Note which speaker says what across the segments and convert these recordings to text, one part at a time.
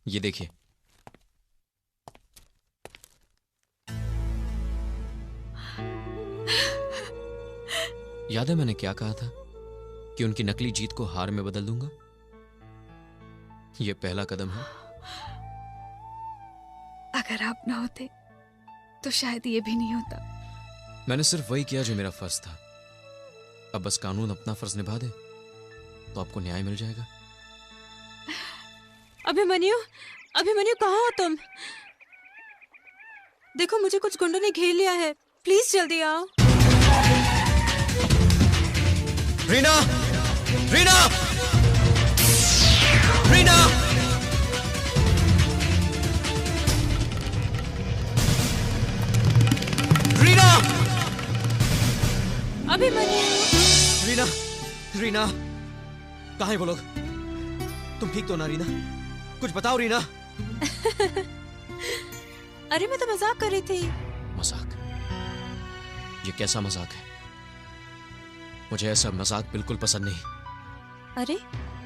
Speaker 1: ये देखिए। याद है मैंने क्या कहा था कि उनकी नकली जीत को हार में बदल दूंगा? यह पहला कदम है।
Speaker 2: अगर आप ना होते तो शायद ये भी नहीं होता।
Speaker 1: मैंने सिर्फ वही किया जो मेरा फर्ज था। अब बस कानून अपना फर्ज निभा दे तो आपको न्याय मिल जाएगा।
Speaker 3: अभिमन्यु, अभिमन्यु कहाँ हो तुम? देखो मुझे कुछ गुंडों ने घेर लिया है, प्लीज जल्दी आओ।
Speaker 1: रीना! रीना! रीना! रीना!
Speaker 3: अभिमन्यु!
Speaker 1: रीना! रीना! कहाँ है वो लोग? तुम ठीक तो ना रीना? कुछ बताओ रीना।
Speaker 3: अरे मैं तो मजाक कर रही थी।
Speaker 1: मजाक? ये कैसा मजाक है? मुझे ऐसा मजाक बिल्कुल पसंद नहीं।
Speaker 3: अरे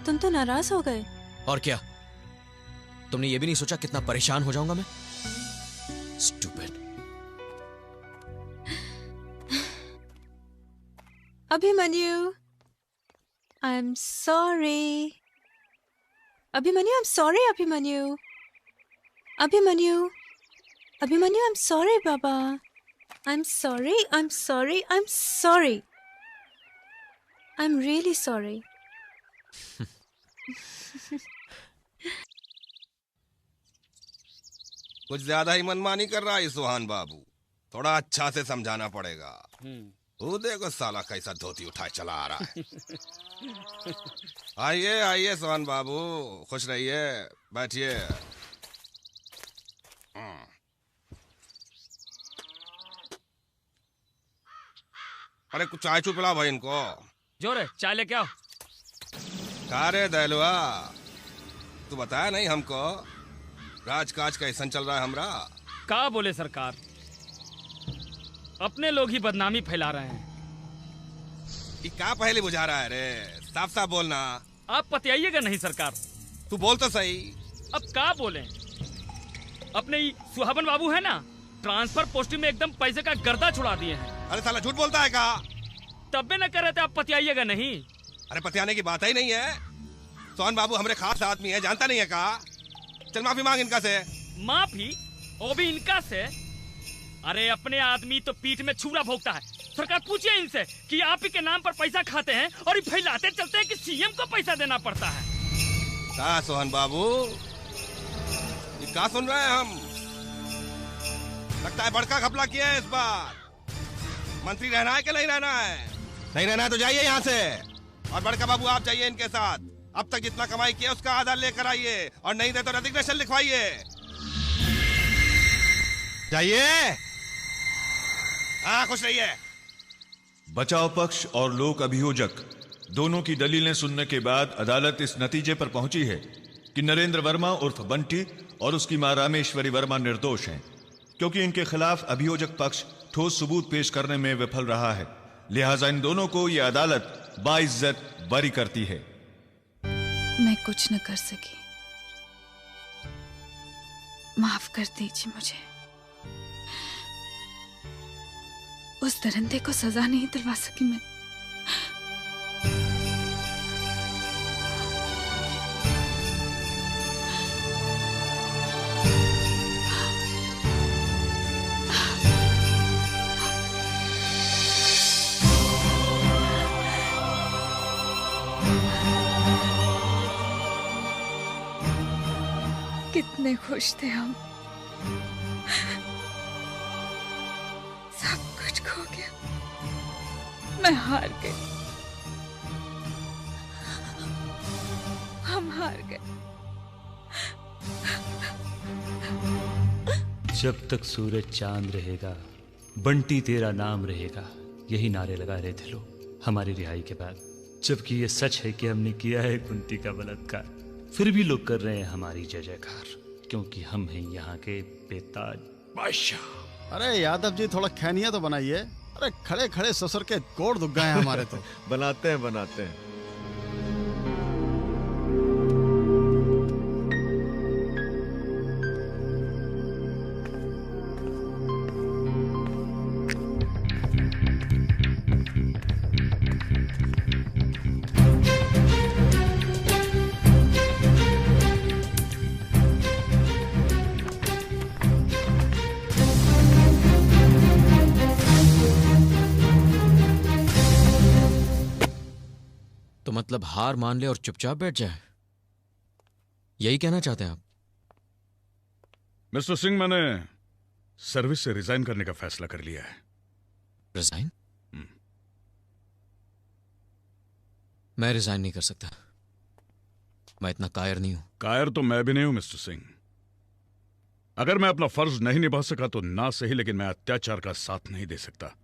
Speaker 3: तुम तो नाराज हो गए।
Speaker 1: और क्या? तुमने ये भी नहीं सोचा कितना परेशान हो जाऊंगा मैं? Stupid.
Speaker 3: Abhimanyu, I am sorry. Abhimanyu, I am sorry. Abhimanyu, Abhimanyu, Abhimanyu, I am sorry Baba. I am sorry, I am sorry, I am sorry. I am really sorry.
Speaker 4: कुछ ज्यादा ही मनमानी कर रहा है सुहान बाबू, थोड़ा अच्छा से समझाना पड़ेगा। वो देखो साला कैसा धोती उठाए चला आ रहा है। आइए आइए सुहान बाबू, खुश रहिए, बैठिए। अरे कुछ चाय चू पिला भाई इनको।
Speaker 5: जोरे चाय लेके आओ।
Speaker 4: का रे दहलुआ, तू बताया नहीं हमको राजकाज कैसन चल रहा है हमरा?
Speaker 5: का बोले सरकार, अपने लोग ही बदनामी फैला रहे हैं।
Speaker 4: ये का पहले बुझा रहा है रे, साफ साफ बोलना।
Speaker 5: आप पतियाइएगा नहीं सरकार।
Speaker 4: तू बोल तो सही।
Speaker 5: अब का बोले, अपने सुहाबन बाबू है ना, ट्रांसफर पोस्टिंग में एकदम पैसे का गर्दा छुड़ा दिए हैं।
Speaker 4: अरे साला झूठ बोलता है का?
Speaker 5: तब्बे न कर रहे थे आप पतियाइएगा नहीं।
Speaker 4: अरे पतियाने की बात ही नहीं है। सोहन बाबू हमारे खास आदमी है, जानता नहीं है का? चल माफी मांग इनका से।
Speaker 5: माफी? वो भी इनका से? अरे अपने आदमी तो पीठ में छुरा भोगता है। सरकार पूछिए इनसे कि आप ही के नाम पर पैसा खाते हैं और ये फैलाते चलते हैं कि सीएम को पैसा देना पड़ता है।
Speaker 4: का सोहन बाबू, ये का सुन रहे हैं हम? लगता है बड़का घपला किया है इस बार। मंत्री रहना है कि नहीं रहना है? नहीं रहना है तो जाइए यहाँ से। और बड़का बाबू आप जाइए इनके साथ। अब तक जितना कमाई किया उसका आधा लेकर आइए, और नहीं दे तो रेजिग्नेशन लिखवाइए। जाइए। हाँ खुश रहिए।
Speaker 6: बचाव पक्ष और लोक अभियोजक दोनों की दलीलें सुनने के बाद अदालत इस नतीजे पर पहुंची है कि नरेंद्र वर्मा उर्फ बंटी और उसकी मां रामेश्वरी वर्मा निर्दोष हैं, क्योंकि इनके खिलाफ अभियोजक पक्ष ठोस सबूत पेश करने में विफल रहा है। लिहाजा इन दोनों को यह अदालत बाइज्जत बरी करती है।
Speaker 2: मैं कुछ न कर सकी, माफ कर दीजिए मुझे। उस दरिंदे को सजा नहीं दिलवा सकी मैं। कितने खुश थे हम, सब कुछ खो गया, मैं हार गई, हम हार गए।
Speaker 7: जब तक सूरज चांद रहेगा, बंटी तेरा नाम रहेगा, यही नारे लगा रहे थे लोग हमारी रिहाई के बाद। जबकि ये सच है कि हमने किया है कुंती का बलात्कार, फिर भी लोग कर रहे हैं हमारी जय जयकार, क्योंकि हम हैं यहाँ के बेताज बादशाह।
Speaker 8: अरे यादव जी थोड़ा खैनिया तो बनाइए। अरे खड़े खड़े ससुर के गोड़ दुख गए हैं हमारे तो।
Speaker 9: बनाते हैं बनाते हैं।
Speaker 1: मतलब हार मान ले और चुपचाप बैठ जाए, यही कहना चाहते हैं आप?
Speaker 9: मिस्टर सिंह, मैंने सर्विस से रिजाइन करने का फैसला कर लिया है।
Speaker 1: रिजाइन? मैं रिजाइन नहीं कर सकता। मैं इतना कायर नहीं हूं।
Speaker 9: कायर तो मैं भी नहीं हूं मिस्टर सिंह। अगर मैं अपना फर्ज नहीं निभा सका तो ना सही, लेकिन मैं अत्याचार का साथ नहीं दे सकता।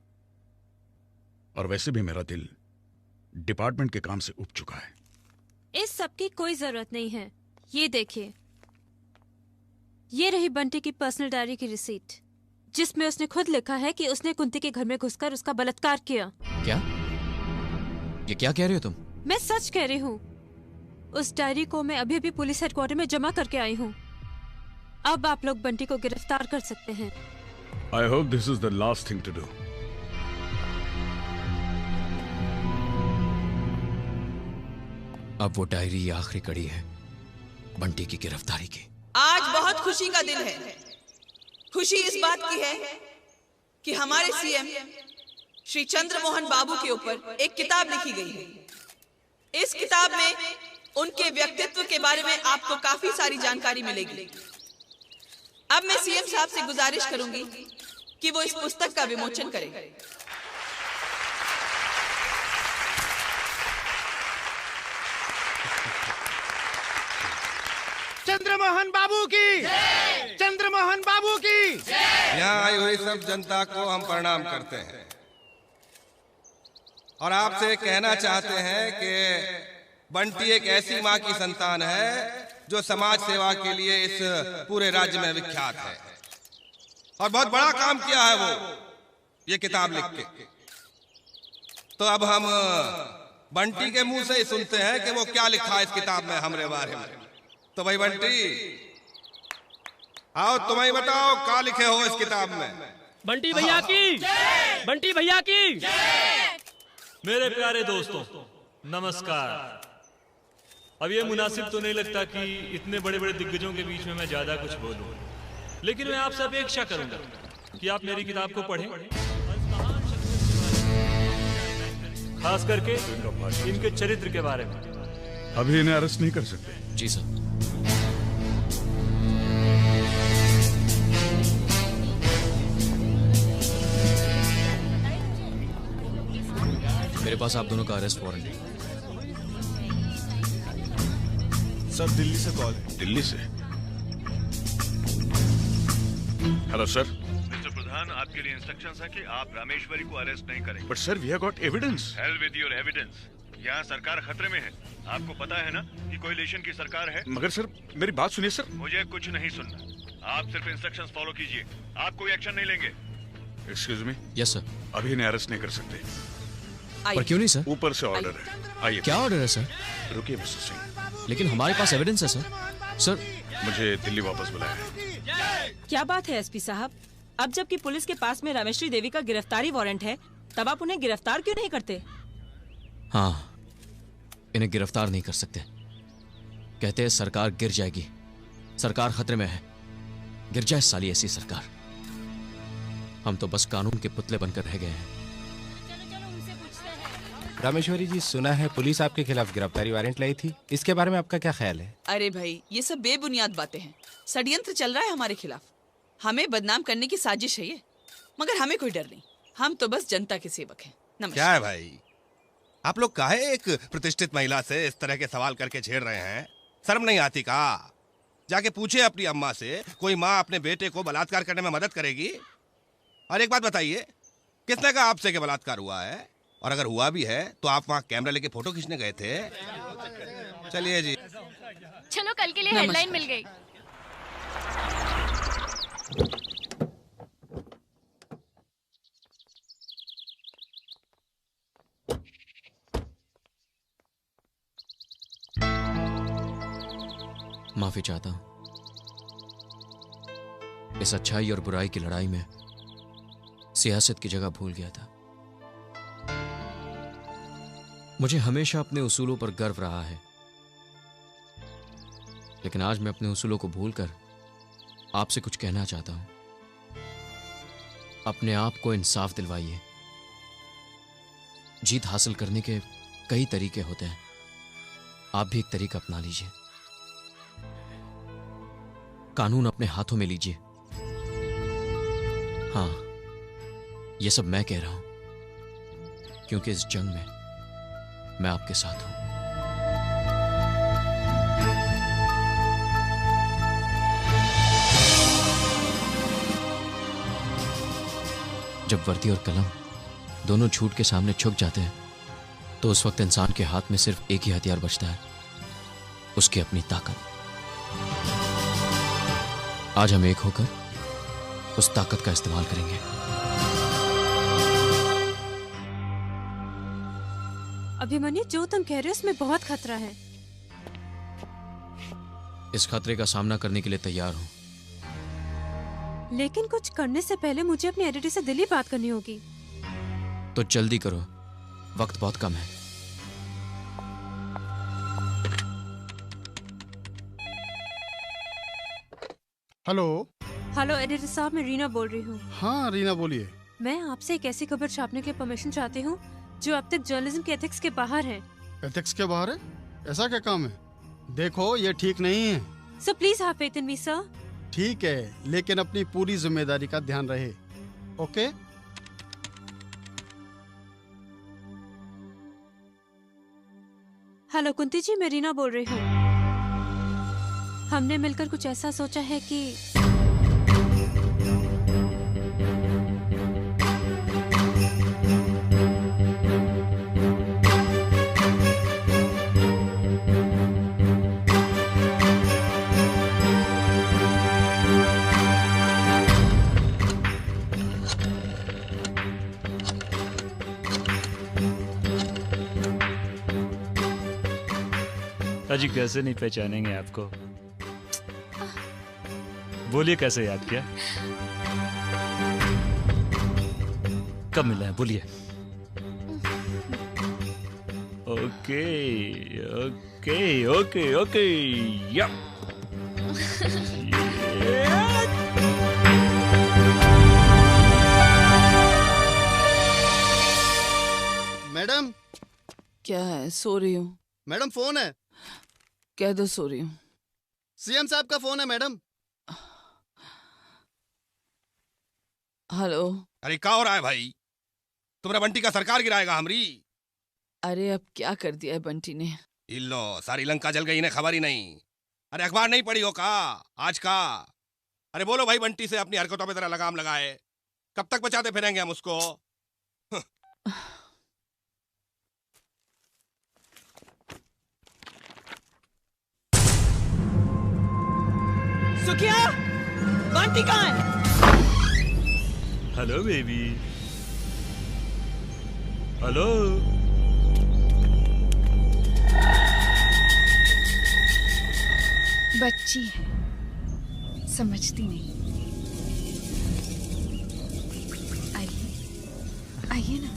Speaker 9: और वैसे भी मेरा दिल डिपार्टमेंट के काम से उब चुका है।
Speaker 3: इस सब की कोई जरूरत नहीं है। ये देखिए, ये रही बंटी की पर्सनल डायरी की रिसीट, जिसमें उसने खुद लिखा है कि उसने कुंती के घर में घुसकर उसका बलात्कार किया।
Speaker 1: क्या? ये क्या कह रही हो तुम?
Speaker 3: मैं सच कह रही हूँ। उस डायरी को मैं अभी अभी पुलिस हेडक्वार्टर में जमा करके आई हूँ। अब आप लोग बंटी को गिरफ्तार कर सकते हैं।
Speaker 9: I hope this is the last thing to do.
Speaker 1: अब वो डायरी आखिरी कड़ी है बंटी की गिरफ्तारी की।
Speaker 10: आज बहुत खुशी का दिन है। खुशी इस बात की है कि हमारे सीएम श्री चंद्रमोहन बाबू के ऊपर एक किताब लिखी गई है। इस किताब में उनके व्यक्तित्व के बारे में आपको काफी सारी जानकारी मिलेगी। अब मैं सीएम साहब से गुजारिश करूंगी कि वो इस पुस्तक का विमोचन करें।
Speaker 4: चंद्रमोहन बाबू की, चंद्रमोहन बाबू की। यहाँ आई हुई सब जनता को हम प्रणाम करते हैं और आपसे कहना चाहते हैं कि बंटी एक ऐसी माँ की संतान है जो समाज सेवा के लिए इस पूरे राज्य में विख्यात है और बहुत बड़ा काम किया है वो ये किताब लिख के। तो अब हम बंटी के मुंह से ही सुनते हैं कि वो क्या लिखा है इस किताब में हमारे बारे में। तो भाई बंटी, आओ तुम ही बताओ क्या लिखे हो इस किताब में।
Speaker 5: बंटी भैया की, बंटी भैया की।
Speaker 7: मेरे प्यारे दोस्तों, नमस्कार। अब ये मुनासिब तो नहीं लगता कि इतने बड़े बड़े दिग्गजों के बीच में मैं ज्यादा कुछ बोलूं, लेकिन मैं आपसे अपेक्षा करूंगा कि आप मेरी किताब को पढ़ें, खास करके इनके चरित्र के बारे में।
Speaker 9: अभी इन्हें अरेस्ट नहीं कर सकते?
Speaker 1: जी सर। मेरे पास आप दोनों का अरेस्ट वारंट है।
Speaker 6: सर, दिल्ली से कॉल है।
Speaker 9: दिल्ली से? Hello sir.
Speaker 6: मिस्टर प्रधान, आपके लिए इंस्ट्रक्शंस हैं कि आप रामेश्वरी को अरेस्ट नहीं करेंगे।
Speaker 9: But sir, we have got evidence.
Speaker 6: Hell with your evidence. यहाँ सरकार खतरे में है। आपको पता है ना कि कोएलिशन की सरकार है।
Speaker 9: मगर सर, मेरी बात सुनिए सर।
Speaker 6: मुझे कुछ नहीं सुनना। आप सिर्फ इंस्ट्रक्शंस फॉलो कीजिए। आप कोई एक्शन नहीं लेंगे।
Speaker 9: Excuse me.
Speaker 1: Yes sir.
Speaker 9: अभी इन्हें अरेस्ट नहीं कर सकते।
Speaker 1: पर क्यों नहीं सर?
Speaker 9: ऊपर से ऑर्डर है। आइए।
Speaker 1: क्या ऑर्डर है सर?
Speaker 9: रुकिए मिस्टर सिंह।
Speaker 1: लेकिन हमारे पास एविडेंस है सर। सर,
Speaker 9: मुझे दिल्ली वापस बुलाया है।
Speaker 10: क्या बात है एसपी साहब, अब जबकि पुलिस के पास में रामेश्वरी देवी का गिरफ्तारी वारंट है, तब आप उन्हें गिरफ्तार क्यों नहीं करते?
Speaker 1: हाँ, इन्हें गिरफ्तार नहीं कर सकते। कहते हैं सरकार गिर जाएगी, सरकार खतरे में है। गिर जाए साली ऐसी सरकार। हम तो बस कानून के पुतले बनकर रह गए हैं।
Speaker 11: रामेश्वरी जी, सुना है पुलिस आपके खिलाफ गिरफ्तारी वारंट लाई थी, इसके बारे में आपका क्या ख्याल है?
Speaker 10: अरे भाई, ये सब बेबुनियाद बातें हैं। षड्यंत्र चल रहा है हमारे खिलाफ। हमें बदनाम करने की साजिश है ये, मगर हमें कोई डर नहीं। हम तो बस जनता के सेवक हैं। नमस्कार।
Speaker 4: क्या है भाई, आप लोग काहे एक प्रतिष्ठित महिला से इस तरह के सवाल करके छेड़ रहे हैं? शर्म नहीं आती का? जाके पूछे अपनी अम्मा से, कोई माँ अपने बेटे को बलात्कार करने में मदद करेगी? और एक बात बताइए, किसने कहा आपसे कि बलात्कार हुआ है? और अगर हुआ भी है तो आप वहाँ कैमरा लेके फोटो खींचने गए थे? चलिए जी,
Speaker 2: चलो कल के लिए हेडलाइन मिल गई।
Speaker 1: माफी चाहता हूं। इस अच्छाई और बुराई की लड़ाई में सियासत की जगह भूल गया था। मुझे हमेशा अपने उसूलों पर गर्व रहा है, लेकिन आज मैं अपने उसूलों को भूलकर आपसे कुछ कहना चाहता हूं। अपने आप को इंसाफ दिलवाइए। जीत हासिल करने के कई तरीके होते हैं, आप भी एक तरीका अपना लीजिए, कानून अपने हाथों में लीजिए। हाँ, ये सब मैं कह रहा हूं क्योंकि इस जंग में मैं आपके साथ हूं। जब वर्दी और कलम दोनों झूठ के सामने झुक जाते हैं तो उस वक्त इंसान के हाथ में सिर्फ एक ही हथियार बचता है, उसकी अपनी ताकत। आज हम एक होकर उस ताकत का इस्तेमाल करेंगे।
Speaker 3: अभिमन्यु, जो तुम कह रहे हो उसमें बहुत खतरा है।
Speaker 1: इस खतरे का सामना करने के लिए तैयार हूं,
Speaker 3: लेकिन कुछ करने से पहले मुझे अपनी एडिटर से दिली बात करनी होगी।
Speaker 1: तो जल्दी करो, वक्त बहुत कम है।
Speaker 8: हेलो।
Speaker 3: हेलो एडिटर साहब, मैं रीना बोल रही हूँ।
Speaker 8: हाँ रीना बोलिए।
Speaker 3: मैं आपसे एक ऐसी खबर छापने के परमिशन चाहती हूँ जो अब तक जर्नलिज्म के एथिक्स के बाहर है।
Speaker 8: एथिक्स के बाहर है? ऐसा क्या काम है? देखो ये ठीक नहीं है।
Speaker 3: So please have faith in me sir.
Speaker 8: ठीक है, लेकिन अपनी पूरी जिम्मेदारी का ध्यान रहे। ओके?
Speaker 3: हेलो कुंती जी, मैं रीना बोल रही हूँ। हमने मिलकर कुछ ऐसा सोचा है कि
Speaker 7: अजी कैसे नहीं पहचानेंगे आपको? बोलिए कैसे याद किया? कब मिला है बोलिए। ओके ओके ओके ओके या
Speaker 8: मैडम।
Speaker 10: क्या है? सो रही हूँ
Speaker 8: मैडम, फोन है।
Speaker 10: कह दो सो रही हूँ।
Speaker 8: सीएम साहब का फोन है मैडम।
Speaker 10: हेलो।
Speaker 4: अरे क्या हो रहा है भाई? तुम्हारा बंटी का सरकार गिराएगा हमरी।
Speaker 10: अरे अब क्या कर दिया है बंटी ने?
Speaker 4: इल्लो, सारी लंका जल गई, इन्हें खबर ही नहीं। अरे अखबार नहीं पढ़ी हो का आज का? अरे बोलो भाई बंटी से अपनी हरकतों पे जरा लगाम लगाए। कब तक बचाते फिरेंगे हम उसको?
Speaker 10: सुखिया, बंटी कहाँ है?
Speaker 7: Hello baby. हेलो।
Speaker 2: बच्ची है, समझती नहीं। आइए आइए ना।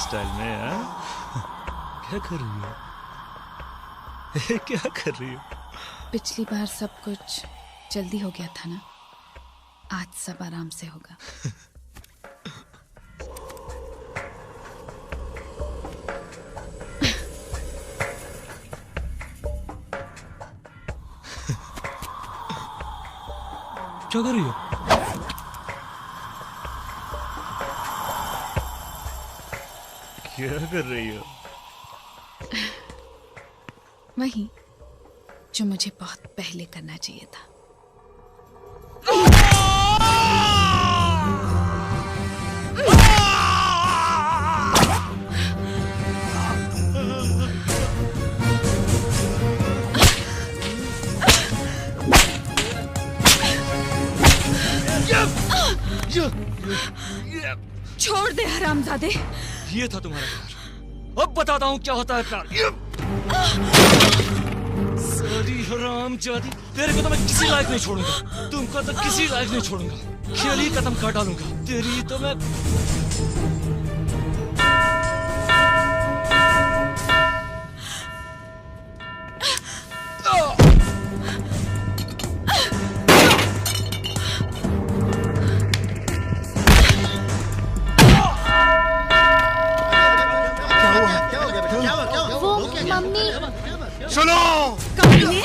Speaker 7: स्टाइल में है? क्या कर रही हो? क्या कर रही हो?
Speaker 2: पिछली बार सब कुछ जल्दी हो गया था ना, आज सब आराम से होगा।
Speaker 7: क्या कर रही हो? क्या कर रही हो?
Speaker 2: वही जो मुझे बहुत पहले करना चाहिए था।
Speaker 3: छोड़ दे हरामजादे।
Speaker 5: ये था तुम्हारा प्यार, अब बताता हूँ क्या होता है प्यार। सारी हरामजादी, तेरे को तो मैं किसी लायक नहीं छोड़ूंगा, तुमको तो किसी लायक नहीं छोड़ूंगा, खेल ही खत्म कर डालूंगा। तेरी तो मैं
Speaker 2: मम्मी
Speaker 4: सुनो,
Speaker 3: कमीने,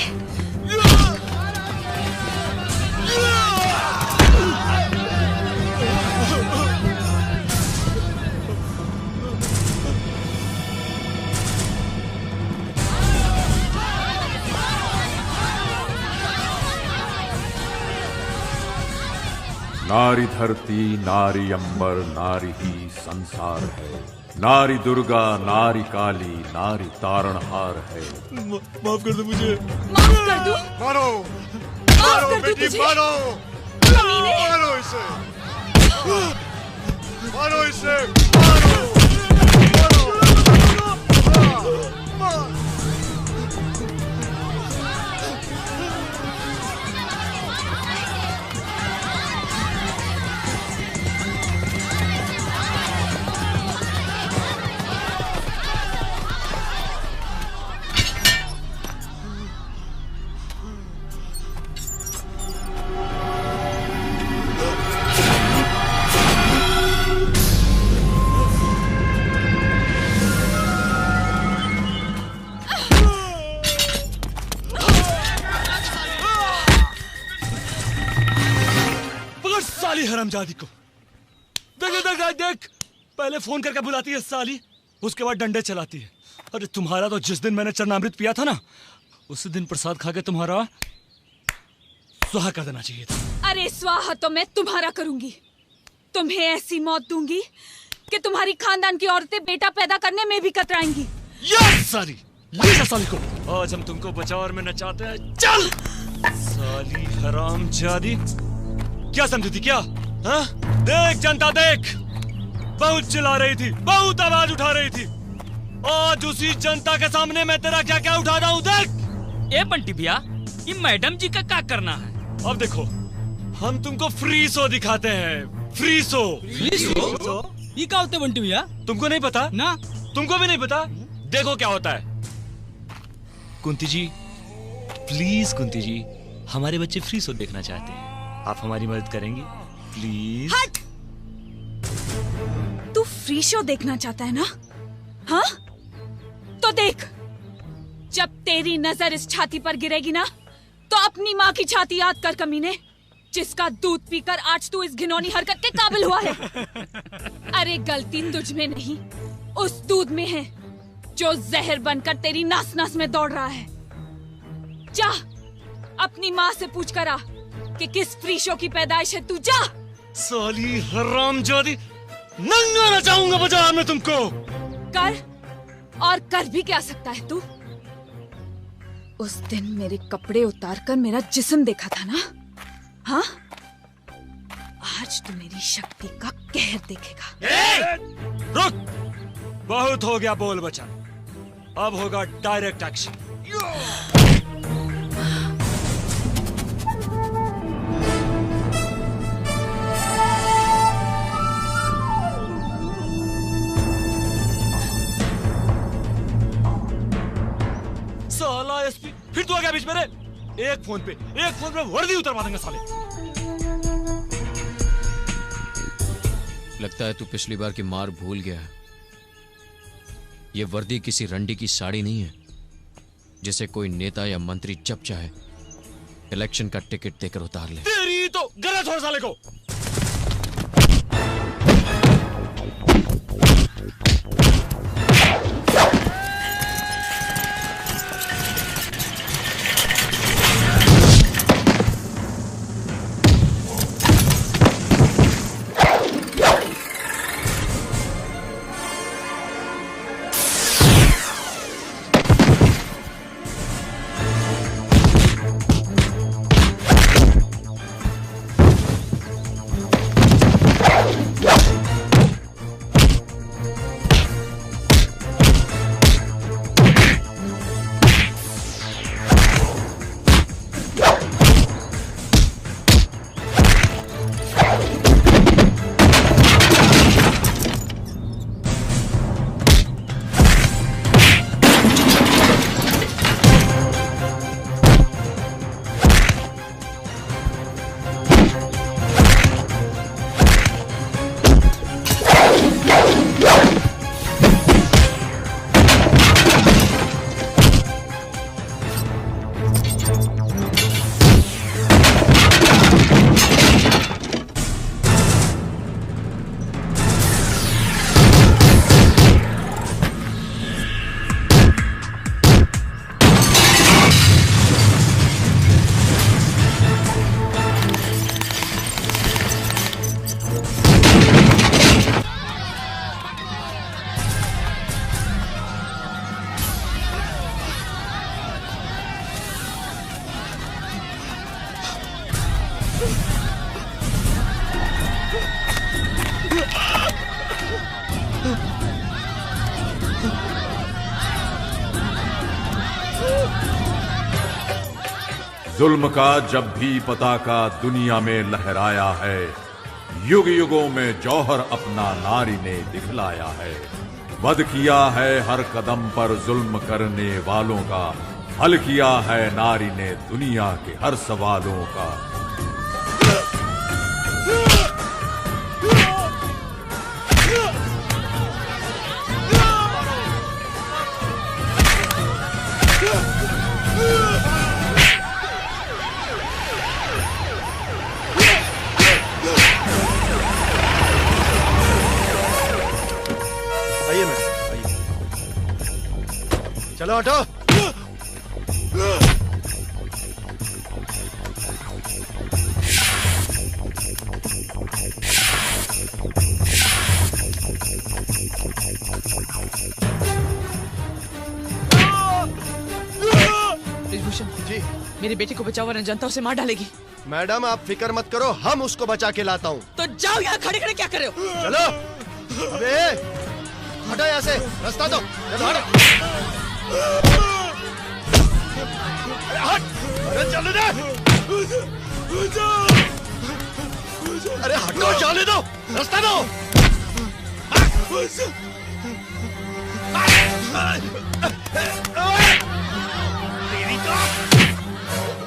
Speaker 12: नारी धरती नारी अंबर नारी ही संसार है, नारी दुर्गा नारी काली नारी तारणहार है।
Speaker 7: माफ कर दो मुझे।
Speaker 3: माफ कर दो।
Speaker 4: मारो
Speaker 3: माफ कर दो तुझे।
Speaker 4: मारो
Speaker 3: कमीने।
Speaker 4: मारो इसे, मारो इसे, मारो
Speaker 7: साली हरामजादी को देख देख देख देख, पहले फोन करके बुलाती है साली, उसके बाद डंडे चलाती है। अरे तुम्हारा तो जिस दिन मैंने चरणामृत पिया था ना, उसी दिन प्रसाद खा के तुम्हारा स्वाहा कर देना चाहिए था।
Speaker 3: अरे स्वाहा तो मैं तुम्हारा करूंगी, तुम्हें ऐसी मौत दूंगी कि तुम्हारी खानदान की औरतें बेटा पैदा करने में भी कतराएंगी।
Speaker 7: यस साली, ले जा साली को। आज हम तुमको बचाव में नचाते हैं। चल साली हरामजादी, क्या समझी थी क्या? हाँ? देख जनता देख, बहुत चिल्ला रही थी, बहुत आवाज उठा रही थी। आज उसी जनता के सामने मैं तेरा क्या क्या उठा रहा हूँ देख।
Speaker 5: ए बंटी भैया, ये मैडम जी का क्या करना है?
Speaker 7: अब देखो, हम तुमको फ्री शो दिखाते हैं। Free show.
Speaker 13: ये क्या होता है बंटी भैया?
Speaker 7: तुमको नहीं पता
Speaker 13: ना?
Speaker 7: तुमको भी नहीं पता? देखो क्या होता है। कुंती जी प्लीज, कुंती जी हमारे बच्चे फ्री शो देखना चाहते हैं, आप हमारी मदद करेंगी प्लीज?
Speaker 3: हट! तू फ्री शो देखना चाहता है ना? हाँ? तो देख, जब तेरी नजर इस छाती पर गिरेगी ना, तो अपनी माँ की छाती याद कर कमीने, जिसका दूध पीकर आज तू इस घिनौनी हरकत के काबिल हुआ है। अरे गलती तुझ में नहीं, उस दूध में है जो जहर बनकर तेरी नास नास में दौड़ रहा है। जा अपनी माँ से पूछ कर आ कि किस फ्री शो की पैदाइश है तू। जा
Speaker 7: साली हरामजादी, नंगा नचाऊंगा बाजार में तुमको।
Speaker 3: कर, और कर भी क्या सकता है तू? उस दिन मेरे कपड़े उतार कर मेरा जिस्म देखा था ना? हाँ? आज तू मेरी शक्ति का कहर देखेगा।
Speaker 7: रुक, बहुत हो गया बोल बचा, अब होगा डायरेक्ट एक्शन। साला एसपी, फिर तू आ गया बीच में रे। एक फोन पे वर्दी उतरवा देंगे साले।
Speaker 1: लगता है तू पिछली बार की मार भूल गया है। ये वर्दी किसी रंडी की साड़ी नहीं है जिसे कोई नेता या मंत्री जब चाहे इलेक्शन का टिकट देकर उतार ले।
Speaker 7: तेरी तो गलत हो साले को।
Speaker 12: जुल्म का जब भी पताका दुनिया में लहराया है, युग युगों में जौहर अपना नारी ने दिखलाया है। वध किया है हर कदम पर जुल्म करने वालों का, हल किया है नारी ने दुनिया के हर सवालों का।
Speaker 14: आइए मैडम, आइए। चलो हटो।
Speaker 10: ब्रिजभूषण
Speaker 14: जी,
Speaker 10: मेरे बेटे को बचाओ वरना जनता उसे मार डालेगी।
Speaker 14: मैडम आप फिक्र मत करो, हम उसको बचा के लाता हूँ।
Speaker 10: तो जाओ, यहाँ खड़े खड़े क्या कर रहे हो?
Speaker 14: चलो। अबे हटो यहाँ से, रास्ता दो। चलो हटो। अरे हट, अरे चलो दे। अरे हटो, जाने दो, रास्ता दो।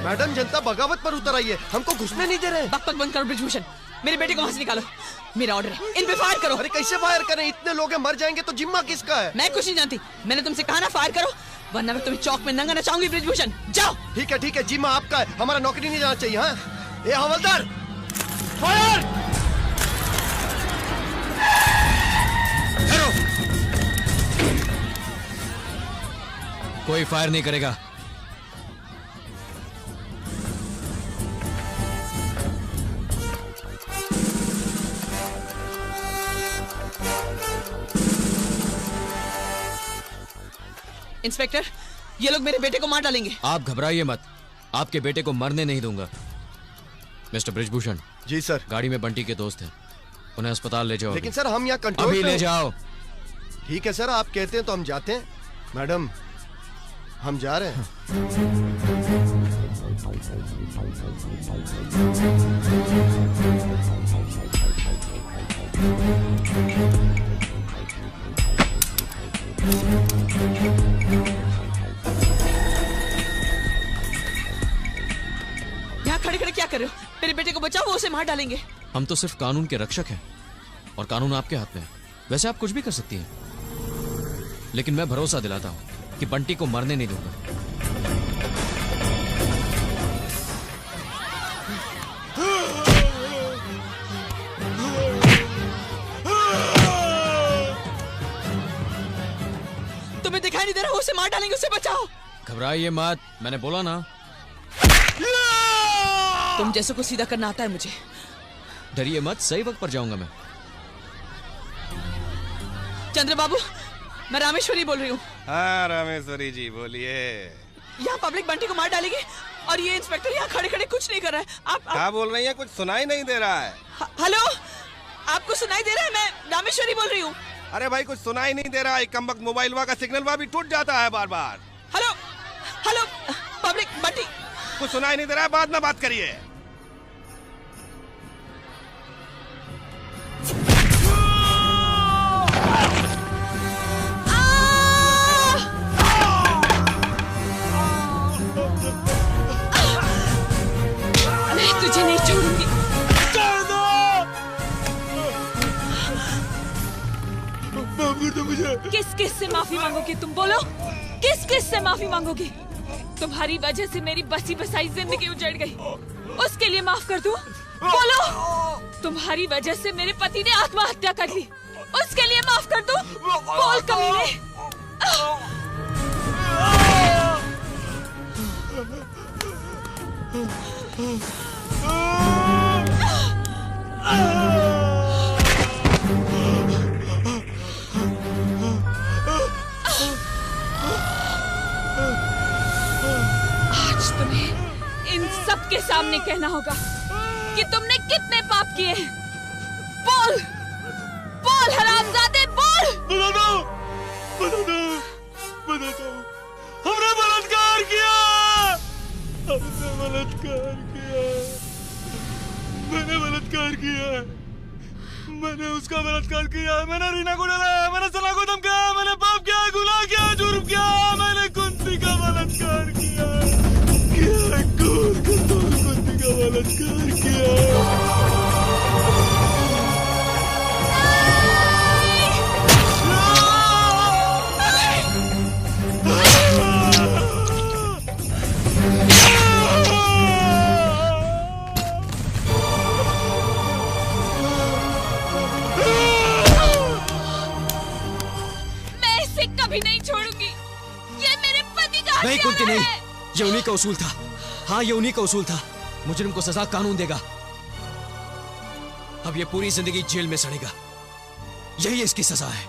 Speaker 14: मैडम जनता बगावत पर उतर आई है, हमको घुसने नहीं दे रहे।
Speaker 10: बकबक बंद करो ब्रिजभूषण, मेरे बेटे को वहां से निकालो। मेरा ऑर्डर है, इन पे फायर करो।
Speaker 14: अरे कैसे फायर करें, इतने लोग हैं, मर जाएंगे तो जिम्मा किसका है?
Speaker 10: मैं कुछ नहीं जानती, मैंने तुमसे कहा ना फायर करो, वरना मैं तुम्हें चौक में नंगा नचाऊंगी। ब्रिजभूषण जाओ।
Speaker 14: ठीक है, जिम्मा आपका है, हमारा नौकरी नहीं जाना चाहिए। हाँ, ये हवलदार फायर।
Speaker 1: कोई फायर नहीं करेगा।
Speaker 10: इंस्पेक्टर, ये लोग मेरे बेटे को मार डालेंगे।
Speaker 1: आप घबराइए मत, आपके बेटे को मरने नहीं दूंगा। मिस्टर ब्रिजभूषण।
Speaker 14: जी सर।
Speaker 1: गाड़ी में बंटी के दोस्त हैं, उन्हें अस्पताल ले जाओ।
Speaker 14: लेकिन सर हम यहाँ कंट्रोल
Speaker 1: अभी ले जाओ।
Speaker 14: ठीक है सर, आप कहते हैं तो हम जाते हैं। मैडम हम जा रहे हैं।
Speaker 10: यहाँ खड़े खड़े क्या कर रहे हो? मेरे बेटे को बचाओ, वो उसे मार डालेंगे।
Speaker 1: हम तो सिर्फ कानून के रक्षक हैं और कानून आपके हाथ में है। वैसे आप कुछ भी कर सकती हैं, लेकिन मैं भरोसा दिलाता हूं कि बंटी को मरने नहीं दूंगा।
Speaker 10: तुम्हें दिखाई नहीं दे रहा? उसे मार डालेंगे, उसे बचाओ।
Speaker 1: घबराइए मत, मैंने बोला ना।
Speaker 10: तुम जैसे को सीधा करना आता है मुझे।
Speaker 1: डरिए मत, सही वक्त पर जाऊंगा मैं।
Speaker 10: चंद्र बाबू, मैं रामेश्वरी बोल रही हूँ।
Speaker 4: हाँ रामेश्वरी जी बोलिए।
Speaker 10: यहाँ पब्लिक बंटी को मार डालेगी और ये इंस्पेक्टर यहाँ खड़े खड़े कुछ नहीं कर रहा है। आप
Speaker 4: क्या बोल रही हैं? कुछ सुनाई नहीं दे रहा है।
Speaker 10: हेलो, आपको सुनाई दे रहा है? मैं रामेश्वरी बोल रही हूँ।
Speaker 4: अरे भाई कुछ सुनाई नहीं दे रहा है, कमबख्त मोबाइल का सिग्नल भी टूट जाता है बार बार।
Speaker 10: Hello hello, public Bunty.
Speaker 4: कुछ सुनाई नहीं दे रहा है, बाद में बात करिए।
Speaker 10: मैं तुझे नहीं छोड़ूंगी।
Speaker 15: किस किस से माफी मांगोगी तुम? बोलो, किस किस से माफी मांगोगी? तुम्हारी वजह से मेरी बसी बसाई जिंदगी उजड़ गई, उसके लिए माफ कर दूं? बोलो, तुम्हारी वजह से मेरे पति ने आत्महत्या कर ली, उसके लिए माफ कर दूं? बोल कमीने। आज तुम्हें इन सब के सामने कहना होगा कि तुमने कितने पाप किए हैं। बोल बोल हरामजादे, बोल।
Speaker 16: बताता हूँ, हमने बलात्कार किया, हमने बलात्कार किया है। मैंने बलात्कार किया है। मैंने उसका बलात्कार किया है। मैंने रीना को डराया, मैंने सना को धमकाया, मैंने पाप किया, गुनाह किया, जुर्म किया। मैंने कुंती का बलात्कार किया है। कुंती का बलात्कार किया है।
Speaker 15: कभी नहीं छोड़ूंगी। ये मेरे पति का
Speaker 1: नहीं कुंती
Speaker 15: हत्यारा
Speaker 1: नहीं,
Speaker 15: है।
Speaker 1: ये उन्हीं का उसूल था। हाँ ये उन्हीं का उसूल था। मुजरिम को सजा कानून देगा। अब ये पूरी जिंदगी जेल में सड़ेगा। यही इसकी सजा है।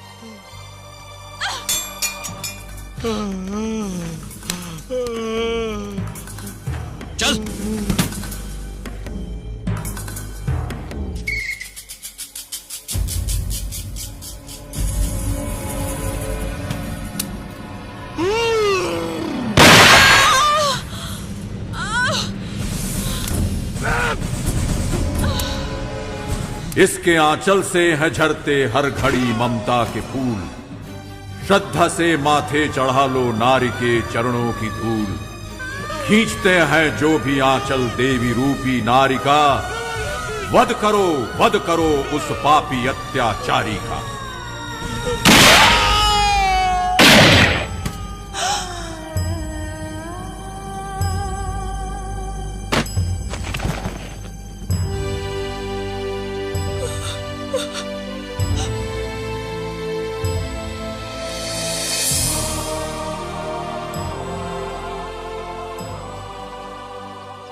Speaker 1: चल
Speaker 12: इसके आंचल से है झरते हर घड़ी ममता के फूल। श्रद्धा से माथे चढ़ा लो नारी के चरणों की धूल। खींचते हैं जो भी आंचल देवी रूपी नारी का। वध करो उस पापी अत्याचारी का।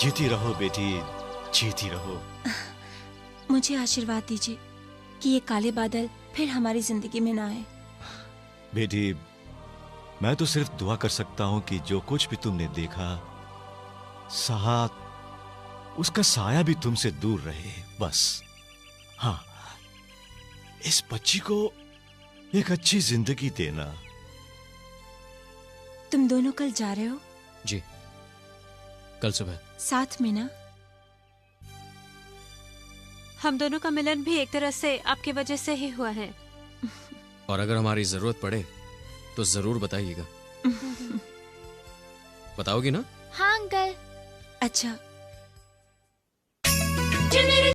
Speaker 17: जीती रहो बेटी, जीती रहो।
Speaker 18: मुझे आशीर्वाद दीजिए कि ये काले बादल फिर हमारी जिंदगी में ना आए।
Speaker 17: बेटी, मैं तो सिर्फ दुआ कर सकता हूं कि जो कुछ भी तुमने देखा सहा, उसका साया भी तुमसे दूर रहे, बस। हाँ, इस बच्ची को एक अच्छी जिंदगी देना।
Speaker 18: तुम दोनों कल जा रहे हो?
Speaker 1: जी, कल सुबह।
Speaker 18: साथ में ना?
Speaker 3: हम दोनों का मिलन भी एक तरह से आपकी वजह से ही हुआ है।
Speaker 1: और अगर हमारी जरूरत पड़े तो जरूर बताइएगा। बताओगी ना?
Speaker 18: हाँ अंकल। अच्छा